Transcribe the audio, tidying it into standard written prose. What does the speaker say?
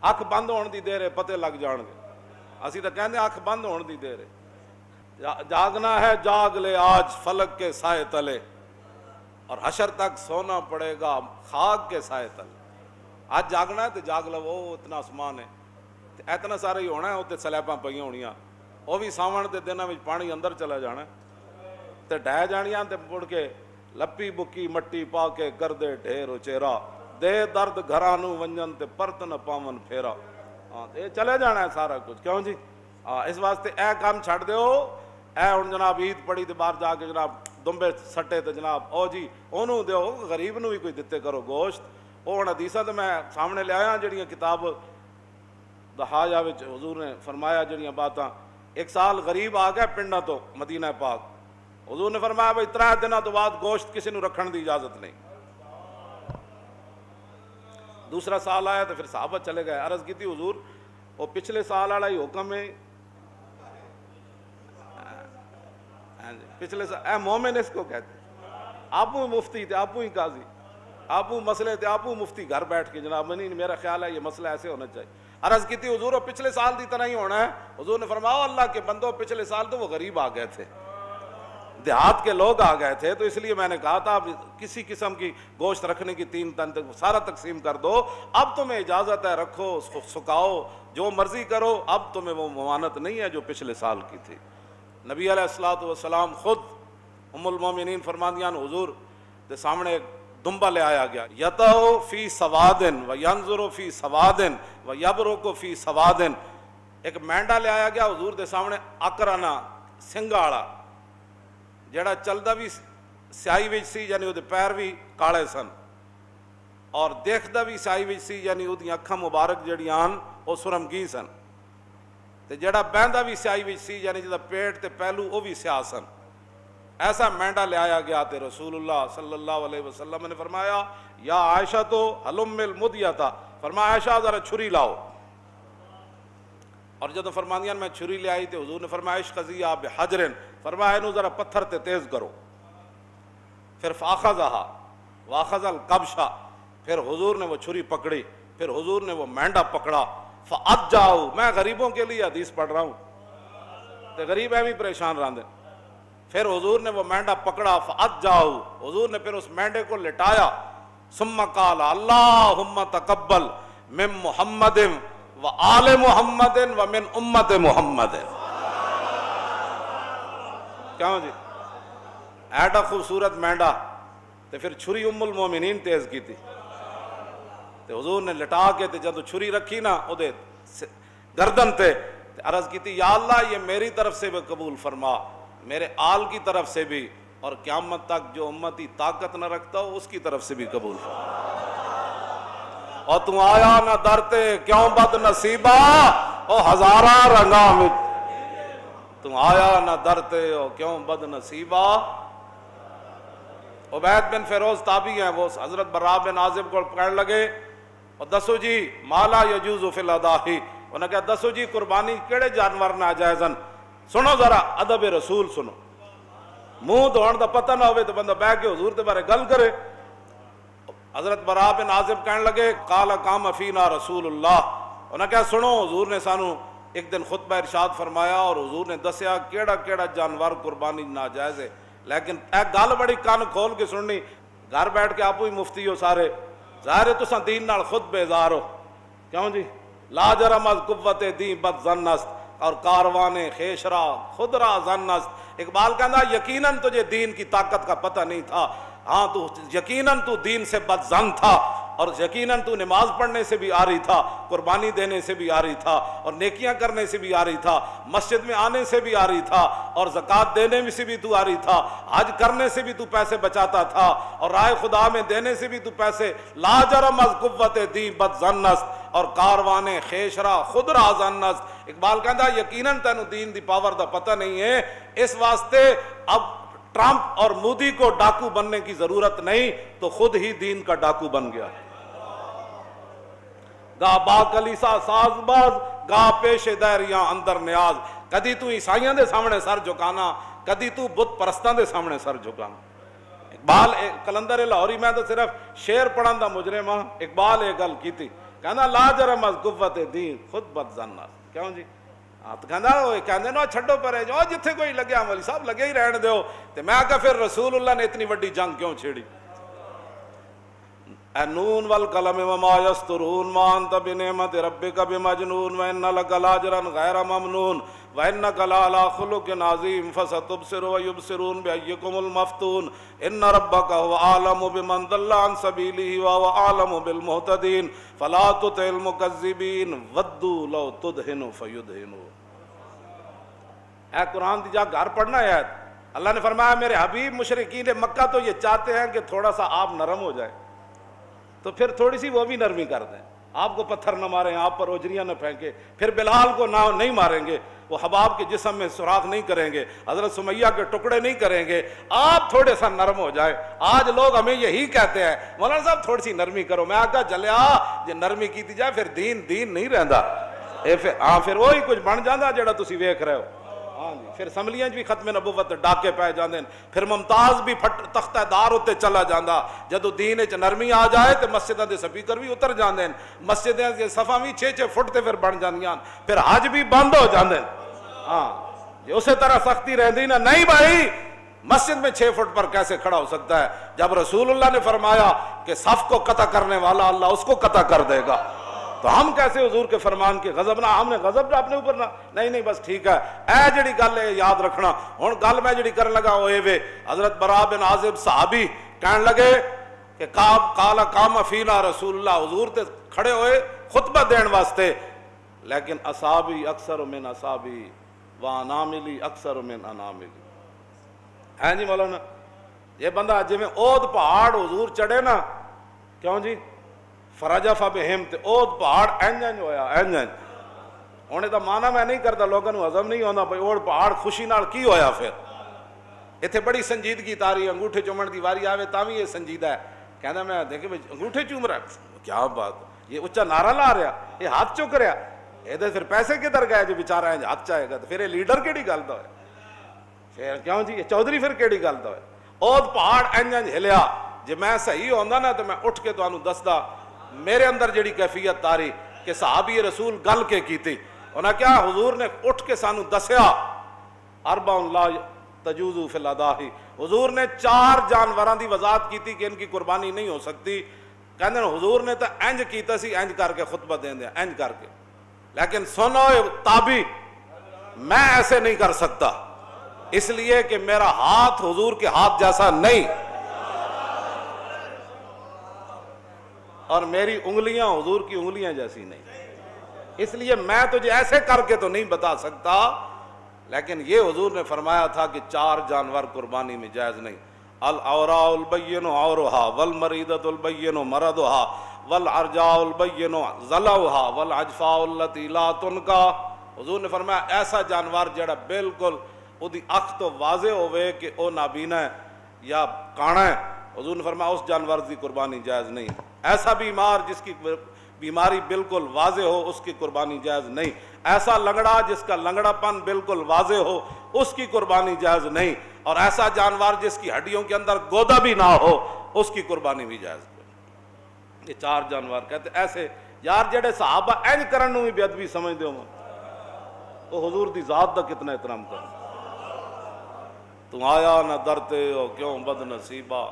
اکھ بند ہونے دی دیر ہے پتے لگ جان گے. اسی تو کہندے اکھ بند ہونے دی دیر ہے. جاگنا ہے جاگ لے آج فلک کے سائے تلے, اور حشر تک سونا پڑے گا خاک کے سائے تلے. آج جاگنا ہے تو جاگ لو, وہ اتنا آسمان ہے اتنا سارا ہی ہونا ہے, اتنے سلیباں پہ ہونیاں, وہ بھی ساون کے دنوں میں پانی اندر چلا جانا تے ڈہ جانیاں تے مڑ کے لپی بکی مٹی پا کے کر دے ڈھیر اچیرا, دے درد گھرانو ونجن تے پرت نہ پاون پھیرا. ہاں یہ چلے جانا ہے سارا کچھ, کیوں جی؟ اس واسطے اے کام چھڑ دیو. اے ہن جناب عید پڑی تے باہر جا کے جناب دمبے سٹے تے جناب او جی اونوں دیو, غریب نو بھی کوئی دتے کرو گوشت. وہ ہن حدیثاں تے میں سامنے لے آیا جڑیاں کتاب دہایا وچ حضور نے فرمایا جڑیاں باتاں. ایک سال غریب آ گیا پنڈاں تو مدینہ پاک, حضور نے فرمایا بھائی 3 دنوں تو بعد گوشت کسی نو رکھن دی اجازت نہیں. دوسرا سال آیا تو پھر صحابہ چلے گئے, عرض کی تھی حضور وہ پچھلے سال والا ہی حکم ہے, پچھلے سال اے مومن اس کو کہتے ہیں. آپو مفتی تھے, آپو ہی قاضی, آپو مسئلے تھے, آپو مفتی گھر بیٹھ کے جناب نہیں میرا خیال ہے یہ مسئلہ ایسے ہونا چاہیے. عرض کی تھی حضور وہ پچھلے سال دی طرح ہی ہونا ہے. حضور نے فرمایا اللہ کے بندوں پچھلے سال تو وہ غریب آ گئے تھے, دیہات کے لوگ آ گئے تھے, تو اس لیے میں نے کہا تھا کسی قسم کی گوشت رکھنے کی 3 تن تک سارا تقسیم کر دو. اب تمہیں اجازت ہے, رکھو سکھاؤ جو مرضی کرو, اب تمہیں وہ ممانت نہیں ہے جو پچھلے سال کی تھی. نبی علیہ الصلوۃ والسلام خود ام المومنین فرماندیاں حضور کے سامنے ایک دمبا لے آیا گیا, یتو فی سوادن و ینظر فی سوادن و یبرک فی سوادن. ایک مینڈا لے آیا گیا حضور کے سامنے اکرانا سنگا والا, جڑا چلدا بھی سیاہی وچ سی یعنی وہ پیر بھی کالے سن, اور دیکھدا بھی سیاہی وچ سی یعنی وہ اکھاں مبارک جڑیاں وہ سرمگی سن, تے جڑا بہندا بھی سیاہی وچ سی یعنی جدا پیٹ تے پہلو وہ بھی سیاہ سن. ایسا مینڈا لے آیا گیا تے رسول اللہ صلی اللہ علیہ وسلم نے فرمایا یا عائشہ تو حلم المدیتا, فرمایا عائشہ ذرا چھری لاؤ. اور جب فرماندیاں میں چھری لے آئی تے حضور نے فرمایا اشقضیہ بحجرن, فرمایا انہوں ذرا پتھر تے تیز کرو. پھر فاخذہا واخذ القبشہ, پھر حضور نے وہ چھری پکڑی, پھر حضور نے وہ مینڈا پکڑا. فاجاؤ, میں غریبوں کے لیے حدیث پڑھ رہا ہوں تے غریب ایویں پریشان رہندے. پھر حضور نے وہ مینڈا پکڑا, فاجاؤ, حضور نے پھر اس مینڈے کو لٹایا. ثم قال اللہم تقبل من محمد و آل محمد و من امت محمد. کیوں جی ایڈا خوبصورت مینڈا, تے پھر چھری ام المومنین تیز کی تھی, تے حضور نے لٹا کے تے جب چھری رکھی نا او دے گردن تے عرض کی تھی یا اللہ یہ میری طرف سے بھی قبول فرما, میرے آل کی طرف سے بھی, اور قیامت تک جو امتی طاقت نہ رکھتا ہو اس کی طرف سے بھی قبول فرما. اور تو آیا نہ درتے کیوں بد نصیبہ او ہزارہ رنگاں میں, تم آیا نہ درتے او کیوں بد نصیبہ. عبید بن فیروز تابعی ہیں, وہ حضرت براء بن عازب کو پکڑ لگے اور دسو جی مالا یجوز فی الاداہی, انہوں نے کہا دسو جی قربانی کیڑے جانور ناجائزن, سنو ذرا ادب رسول سنو, منہ دھوڑ دا پتہ نہ ہوئے تو بندہ بیٹھ کے حضور دے بارے گل کرے. حضرت براء بن عازب کہنے لگے قال قام فینا رسول اللہ, انہوں نے کہا سنو حضور نے سانو ایک دن خطبہ ارشاد فرمایا اور حضور نے دسیا کیڑا کیڑا جانور قربانی ناجائز ہے, لیکن اے گل بڑی کان کھول کے سننی. گھر بیٹھ کے آپ ہی مفتی ہو سارے, ظاہر ہے تساں دین نال خود بیزار ہو, کیوں جی لا جرم از قوت دین بد ظن است اور کاروان خیشرا خود را ظن است. اقبال کہنا یقیناً تجھے دین کی طاقت کا پتہ نہیں تھا, ہاں تو یقیناً تو دین سے بد ظن تھا, اور یقیناً تو نماز پڑھنے سے بھی آ رہی تھا, قربانی دینے سے بھی آ رہی تھا, اور نیکیاں کرنے سے بھی آ رہی تھا, مسجد میں آنے سے بھی آ رہی تھا, اور زکوٰۃ دینے میں سے بھی تو آ رہی تھا, حج کرنے سے بھی تو پیسے بچاتا تھا, اور رائے خدا میں دینے سے بھی تو پیسے. لا جرم از قوت دین بد ظن است اور کاروان خیشرا خود را ظن است. اقبال کہتا یقیناً تینوں دین دی پاور دا پتہ نہیں ہے, اس واسطے اب ٹرمپ اور مودی کو ڈاکو بننے کی ضرورت نہیں, تو خود ہی دین کا ڈاکو بن گیا. گا با کلیسا ساز باز گا پیش دائریاں اندر نیاز. کدی تو عیسائیاں دے سامنے سر جھکانا, کدی تو بت پرستاں دے سامنے سر جھکانا. اقبال کلندر لاہوری میں تو صرف شعر پڑھن دا مجرم ہاں, اقبال یہ گل کی تھی کہنا لا جرم از قوت دین خود بد زن کیوں جی تو کہندے نا چھڈو پرے جو جتھے کوئی لگیا مولی صاحب لگے ہی رہن دیو تے میں کہا پھر رسول اللہ نے اتنی وڈی جنگ کیوں چھیڑی اے نون والقلم وما یسطرون ما انت بنعمت ربک بمجنون وان لک لاجرا غیر ممنون وانک لعلی خلق عظیم فستبصر ویبصرون بایکم المفتون ان ربک هو اعلم بمن ضل عن سبیلہ وهو اعلم بالمہتدین فلا تطع المکذبین ودوا لو تدہن فیدہنون۔ اے قرآن دی جا گھر پڑھنا ہے اللہ نے فرمایا میرے حبیب مشرکین مکہ تو یہ چاہتے ہیں کہ تھوڑا سا آپ نرم ہو جائے تو پھر تھوڑی سی وہ بھی نرمی کر دیں، آپ کو پتھر نہ ماریں، آپ پر اوجریاں نہ پھینکیں، پھر بلال کو نہ نہیں ماریں گے، وہ حباب کے جسم میں سوراخ نہیں کریں گے، حضرت سمیہ کے ٹکڑے نہیں کریں گے، آپ تھوڑے سا نرم ہو جائے۔ آج لوگ ہمیں یہی کہتے ہیں مولانا صاحب تھوڑی سی نرمی کرو، میں آقا جلیا جے نرمی کی جائے پھر دین نہیں رہندا، پھر وہی کچھ بن جاندہ جڑا تسی ویکھ رہے ہو۔ ہاں جی پھر اسمبلیاں بھی ختم نبوت ڈاکے پائے جاندے پھر ممتاز بھی تختہ دار ہوتے چلا جاندہ جدو دین وچ نرمی آ جائے تو مسجداں دے سپیکر بھی اتر جاندے مسجداں دے صفاں بھی 6-6 فٹ تے پھر بن جاندیاں پھر حج بھی بند ہو جاندے۔ ہاں جی اسی طرح سختی رہندی نا نہیں بھائی مسجد میں 6 فٹ پر کیسے کھڑا ہو سکتا ہے جب رسول اللہ نے فرمایا کہ صف کو قطع کرنے والا اللہ اس کو قطع کر دے گا تو ہم کیسے حضور کے فرمان کے غضب نہ ہم نے غضب اپنے اوپر نہ نہیں بس ٹھیک ہے اے جڑی گل ہے یاد رکھنا۔ ہن گل میں جڑی کرن لگا ہوئے وے حضرت برا بن عازب صحابی کہن لگے کہ قال قام فینا رسول اللہ حضور تے کھڑے ہوئے خطبہ دین واسطے لیکن اصحابی اکثر من اصحابی واناملی اکثر من اناملی ہے جی مولانا یہ بندہ جی میں اود پہاڑ حضور چڑھے نا کیوں جی فرجف بہم تے اود پہاڑ اینجن ہویا اینجن ہونے دا مانا میں نہیں کرتا لوگوں نے ہضم نہیں ہونا بھائی اود پہاڑ خوشی نال کی ہویا پھر اتنے بڑی سنجیدگی تاری انگوٹھے چومن دی واری آوے تاں بھی یہ سنجیدہ ہے کہنا میں دیکھیں انگوٹھے چوم رہا ہے کیا بات یہ اچھا نعرہ لا رہا یہ ہاتھ چک رہا یہ پھر پیسے کدھر گئے جو بیچارہ ہے ہاتھ چاہے گا تو پھر یہ لیڈر کیڑی گل دا ہے پھر کیوں جی یہ چودھری پھر کیڑی گل دا ہے اود پہاڑ اینجن ہلیا جی میں صحیح ہوندا نا تو میں اٹھ کے تانوں دسدا میرے اندر جڑی کیفیت تاری کہ صحابی رسول گل کے کیتی انہاں کیا حضور نے اٹھ کے سانو دسیا اربع لا تجوز فی الاداہی حضور نے 4 جانوراں دی وضاحت کیتی کہ ان کی قربانی نہیں ہو سکتی کہندے حضور نے تو انج کیتا سی انج کر کے خطبہ دین دیا انج کر کے لیکن سنو تابی میں ایسے نہیں کر سکتا اس لیے کہ میرا ہاتھ حضور کے ہاتھ جیسا نہیں اور میری انگلیاں حضور کی انگلیاں جیسی نہیں اس لیے میں تجھے ایسے کر کے تو نہیں بتا سکتا لیکن یہ حضور نے فرمایا تھا کہ 4 جانور قربانی میں جائز نہیں العوراء البین عورها والمریضۃ البین مرضها والعرجاء البین ضلعها والعجفاء التي لا تنکا حضور نے فرمایا ایسا جانور جڑا بالکل اودی اکھ تو واضح ہوئے کہ او نابینا ہے یا کانا ہے حضور نے فرمایا اس جانور کی قربانی جائز نہیں ایسا بیمار جس کی بیماری بالکل واضح ہو اس کی قربانی جائز نہیں ایسا لنگڑا جس کا لنگڑا پن بالکل واضح ہو اس کی قربانی جائز نہیں اور ایسا جانور جس کی ہڈیوں کے اندر گودا بھی نہ ہو اس کی قربانی بھی جائز نہیں۔ یہ 4 جانور کہتے ایسے یار جڑے صحابہ این کرن نوں بھی بے ادبی سمجھدے ہو وہ حضور دی ذات دا کتنا احترام کر تو آیا نہ درتے ہو کیوں بد نصیبہ